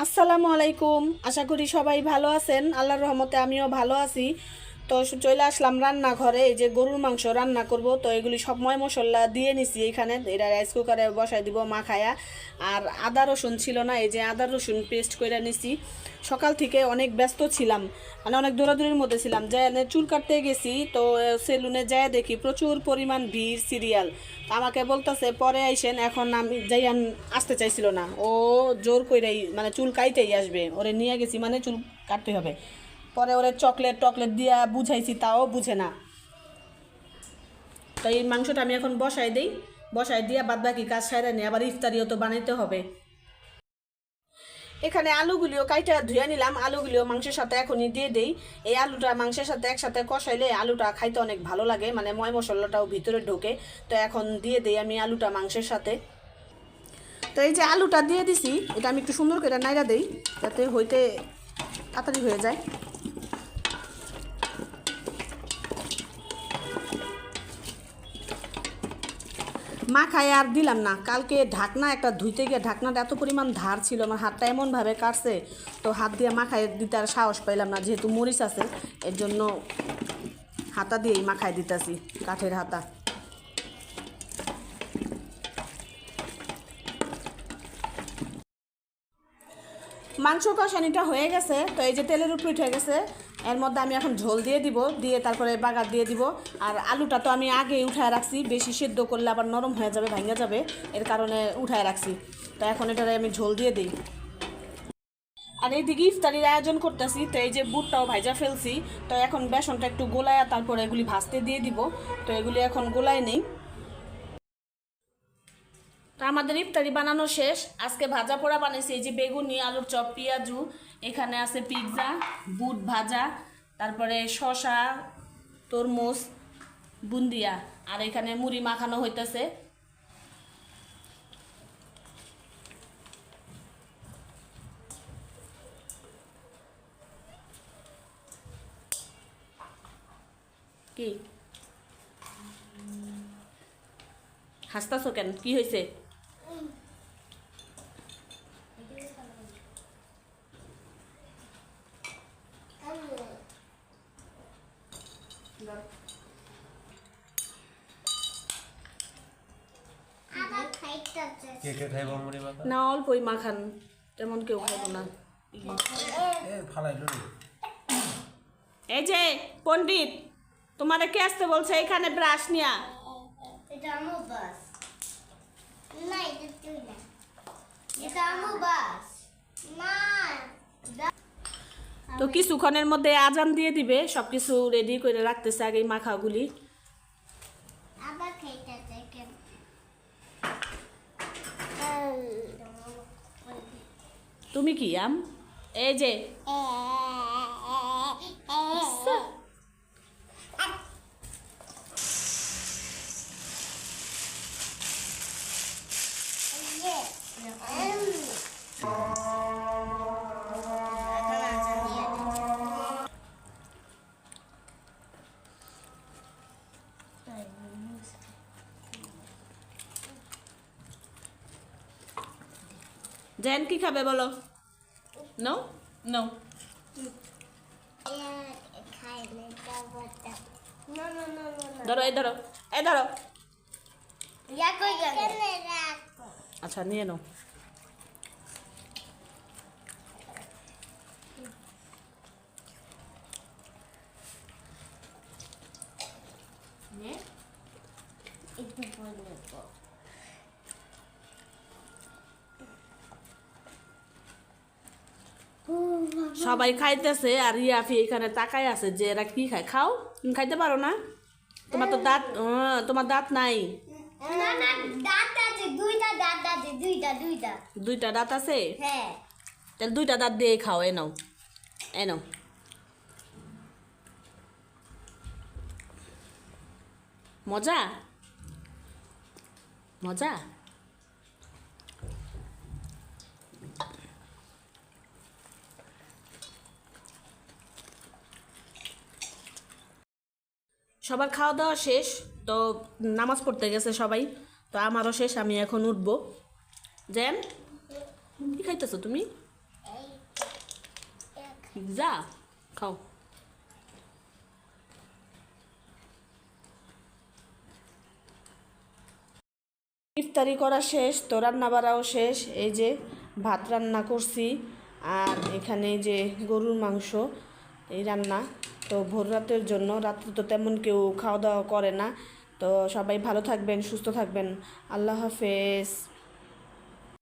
আসসালামু আলাইকুম। আশা করি সবাই ভালো আছেন। আল্লাহর রহমতে আমিও ভালো আছি। তো চলে আসলাম রান্নাঘরে। এই যে গরুর মাংস রান্না করব, তো এগুলি সব ময় মশলা দিয়ে নিছি এখানে। এটা রাইস কুকারে বসাই দিব মাখায়া। আর আদা রসুন ছিল না, এই যে আদা রসুন পেস্ট করে নিছি। সকাল থেকে অনেক ব্যস্ত ছিলাম, মানে অনেক দৌড়াদৌড়ির মধ্যে ছিলাম। যে চুল কাটতে গেছি, তো সেলুনে যায় দেখি প্রচুর পরিমাণ ভিড়, সিরিয়াল। আমাকে বলতেছে পরে আইসেন, এখন আমি যাই আসতে চাইছিল না। ও জোর কইরাই মানে চুল কাইতেই আসবে, ওরে নিয়ে গেছি মানে চুল কাটতে হবে। পরে ওরে চকলেট টকলেট দিয়া বুঝাইছি, তাও বুঝে না। তো এই মাংসটা আমি এখন বসাই দিই, বসাই দিয়া বাদ বাকি কাজ সাইরা নিয়ে আবার ইফতারিও তো বানাইতে হবে। এখানে আলুগুলিও কাইটা ধুয়ে নিলাম, আলুগুলিও মাংসের সাথে এখনই দিয়ে দেই। এই আলুটা মাংসের সাথে একসাথে কষাইলে আলুটা খাইতে অনেক ভালো লাগে, মানে ময় মশলাটাও ভিতরে ঢোকে। তো এখন দিয়ে দেই আমি আলুটা মাংসের সাথে। তো এই যে আলুটা দিয়ে দিছি, এটা আমি একটু সুন্দর করে নাইড়া দেই যাতে হইতে তাড়াতাড়ি হয়ে যায়। মাখায় আর দিলাম না। কালকে ঢাকনা একটা ধুইতে গিয়ে ঢাকনাটা এত পরিমাণ ধার ছিল, আমার হাতটা এমনভাবে কাটছে, তো হাত দিয়ে মাখায় দিতে আর সাহস পাইলাম না, যেহেতু মরিচ আছে এর জন্য হাতা দিয়েই মাখায় দিতেছি, কাঠের হাতা। মাংস কষানিটা হয়ে গেছে, তো এই যে তেলের উপর উঠে গেছে। এর মধ্যে আমি এখন ঝোল দিয়ে দিব, দিয়ে তারপরে বাগার দিয়ে দিব। আর আলুটা তো আমি আগেই উঠায় রাখছি, বেশি সিদ্ধ করলে আবার নরম হয়ে যাবে, ভাঙা যাবে, এর কারণে উঠায় রাখছি। তো এখন এটারে আমি ঝোল দিয়ে দিই। আর এইদিকে ইফতারির আয়োজন করতেছি, তো এই যে বুটটাও ভাজা ফেলছি। তো এখন বেসনটা একটু গোলায়া তারপরে এগুলি ভাজতে দিয়ে দিব। তো এগুলি এখন গোলায় নেই। তো আমাদের ইফতারি বানানো শেষ। আজকে ভাজা পোড়া বানিয়েছি, এই যে বেগুনি, আলুর চপ, পেঁয়াজু, এখানে আছে পিৎজা, বুট ভাজা, তারপরে শসা, তরমুজ, বুন্দিয়া, আর এখানে মুড়ি মাখানো হইতেছে। কি হাসতাছো কেন, কি হয়েছে? কে কে খাইব মুড়ি মাখা? না, অল্পই মাখান, তেমন কেউ খাইব না। এ ফালাইলো রে। এই যে পণ্ডিত, তোমারে কে আসতে বলছে এখানে ব্রাশ নিয়া? এটা আমার বাস। না, এটা তুই না। এটা আমার বাস। না। তো কিছুক্ষণের মধ্যে আজান দিয়ে দিবে, সব কিছু রেডি করে রাখতেছে আগে মাখাগুলি। আবার খাইতে কেন? তুমি কি আম? এই যে জেন কি খাবে বলো? No no. ধরো, এই ধরো, এই ধরো। আচ্ছা নিয়ে নাও। সবাই খাইতেছে আর ইয়াফি এখানে তাকায় আছে যে এরা কি খায়। খাও, তুমি খাইতে পারো না? তোমার তো দাঁত, তোমার দাঁত নাই। না না, দাঁত আছে, দুইটা দাঁত আছে, দুইটা। দুইটা দাঁত আছে? হ্যাঁ। তাহলে দুইটা দাঁত দিয়ে খাও। এ নাও, এ নাও। মজা মজা। সবার খাওয়া দাওয়া শেষ, তো নামাজ পড়তে গেছে সবাই। তো আমারও শেষ, আমি এখন উঠবো। জেন, কি খাইতেছো তুমি? যা খাও। ইফতারি করা শেষ, তো রান্না বাড়াও শেষ। এই যে ভাত রান্না করছি, আর এখানে যে গরুর মাংস এই রান্না। তো ভোর রাতের জন্য, রাত্রে তো তেমন কেউ খাওয়া দাওয়া করে না। তো সবাই ভালো থাকবেন, সুস্থ থাকবেন। আল্লাহ হাফেজ।